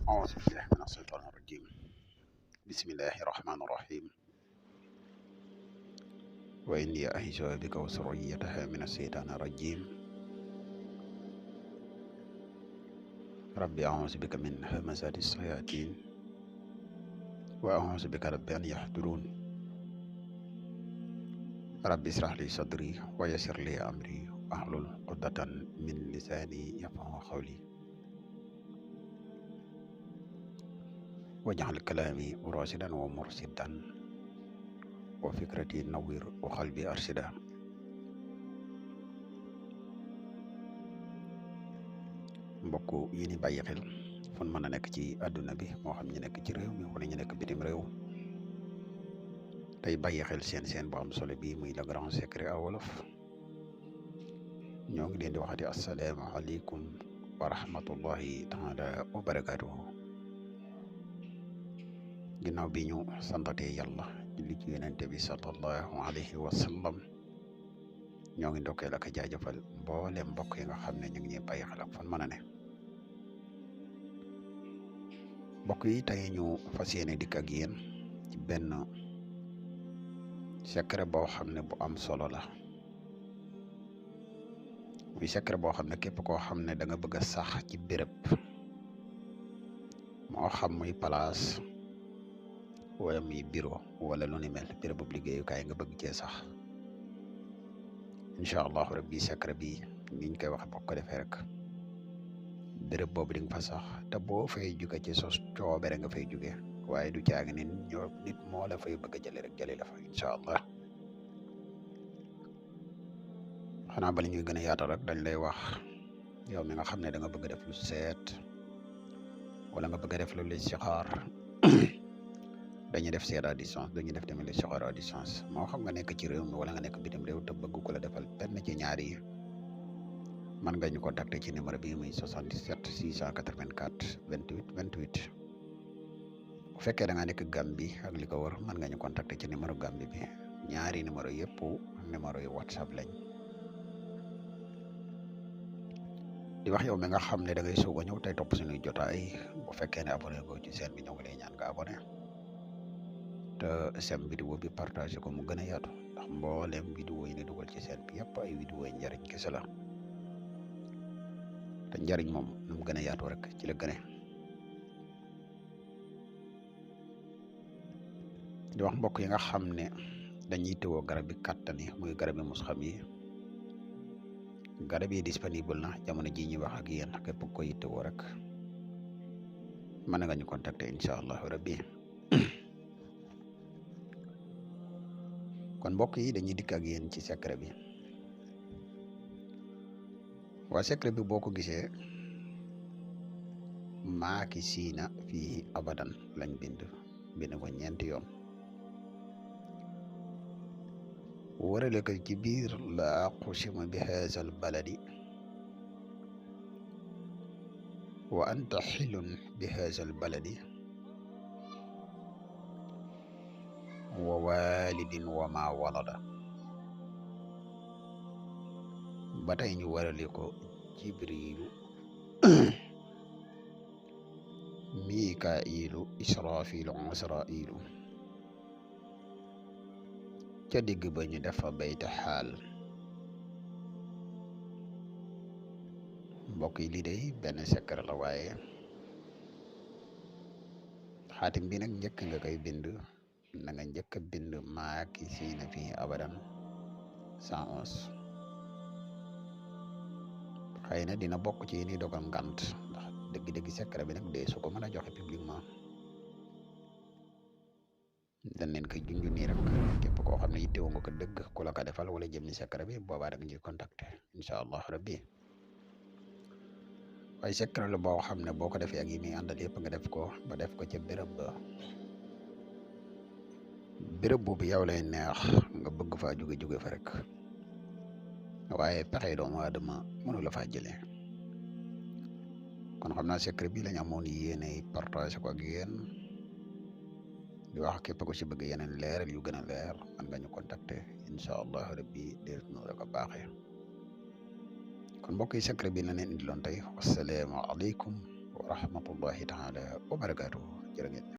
أعوذ بالله من الشيطان الرجيم. بسم الله الرحمن الرحيم. وإني أعيذها بك وذريتها من الشيطان الرجيم. ربي أعوذ بك من همزات الشياطين وأعوذ بك رب أن يحضرون. ربي اشرح لي صدري ويسر لي أمري واحلل عقدة من لساني يفقهوا قولي واجعل كلامي راشدا ومرشدا وفكرتي نوير وقلبي أرشدا. mbokk yi ni bàyyi xel fun mën a nekk ci àdduna bi moo xam ñu nekk ci réew mi wala ñu nekk bitim réew tey bàyyi xel seen bu am solo bi muy le grand secret à wolof ñoo ngi leen di waxati assalaamu aleykum wa rahmatullahi taala wa barakatuhu. ginnaaw bi ñu santatee yàlla julli ci yonente bi sallallahu alayhi wa sallam ñoo ngi ndokkeel ak jaajëfal mboolem mbokk yi nga xam ne ñu ngi ñuy bàyyi xel ak fan mën a ne. mbokk yi tey ñu fas yéene dikk ak yéen ci benn secret boo xam ne bu am solo la, muy secret boo xam ne képp koo xam ne da nga bëgg a sax ci béréb, moo xam muy place wala muy bureau wala lu ni mel, béréb bu liggéeyukaay nga bëgg cee sax, incha allahu rabbi secret bi niñ koy waxe boo ko defee rek béréb boobu di nga fa sax te boo fay jóge ci sos coobere nga fay jóge, waaye du caagi ni nit moo la fay bëgg a jële rek jële la fa incha allah. xanaa bala ñuy gën a yaatal rek dañ lay wax yow mi nga xam ne da nga bëgg a def lu seet wala nga bëgg a def lu listixaar dañuy def seet à distance, dañuy def tamit listixaar à distance, moo xam nga nekk ci réew mi wala nga nekk bitim réew te bëgg ko la defal benn ci ñaar yi, man nga ñu contacter ci numéro bi muy 77 684 28 28. bu fekkee da nga nekk Gambie ak li ko wër man nga ñu contacter ci numéro Gambie bi. ñaari numéro yëpp numéro yu WhatsApp lañ. di wax yow mi nga xam ne da ngay soog a ñëw tey topp suñuy jotaay, bu fekkee ne abonné ko ci chaîne bi ñoo ngi lay ñaan nga abonné te sem vidéo bi partagé ko mu gën a yaatu, ndax mboolem vidéo yi ne dugal ci chaîne bi yëpp ay vidéo yi njariñ kese la, te njariñ moom nu mu gën a yaatu rek ci la gëne. di wax mbokk yi nga xam ne dañuy teewoo garab bi kàttan yi muy garab yi mus xam yi, garab yi disponible na jamono ji ñuy wax ak yéen, képp ko yittewoo rek mën nga ñu contacter incha allahu rabbi. kon mbokk yi dañuy dikk ak yéen ci secret bi. waa secret bi boo ko gisee maaki siina fii abadan lañ bind ko ñeenti yoon, warale ko ci biir la aqsimu bi haazal baladi wa anta xilun bi haazal baladi wa walidin wa ma walada. ba tey ñu warale ko jibrilu mikailu israfilu asrailu, ca digg ba ñu def fa bayta xaal. mbokk yi lii day benn secret la, waaye xaatim bi nag njëkk nga koy bind na nga njëkk a bind maaki siina fii abadan 111. xëy na dina bokk ci ni dogal ngant, ndax dëgg-dëgg secret bi nag dee su ko mën a joxe publiquement, dañ leen koy junj nii rek. képp koo xam ne yittewoo nga ko dëgg ku la ko defal wala jëm ni secret bi boobaa rek ñuy contacter incha allah rabbi. waaye secret la boo xam ne boo ko defee ak yi muy àndal yëpp nga def ko ba def ko ca béréb ba, béréb boobu yow lay neex nga bëgg faa jóge fa rek, waaye pexe doomu aadama mënu la faa jëlee. kon xam naa secret bi lañ amoon yéene partage ko ak yéen, di wax képp ko ci bëgg yeneen leeral yu gën a leer man nga ñu contacter incha allah rabbi déet nu la ko baaxee. kon mbokk yi secret bi la leen indiloon tey, wassalaamu aleykum wa rahmatullahi taala wa barakaatuhu jërë ngeen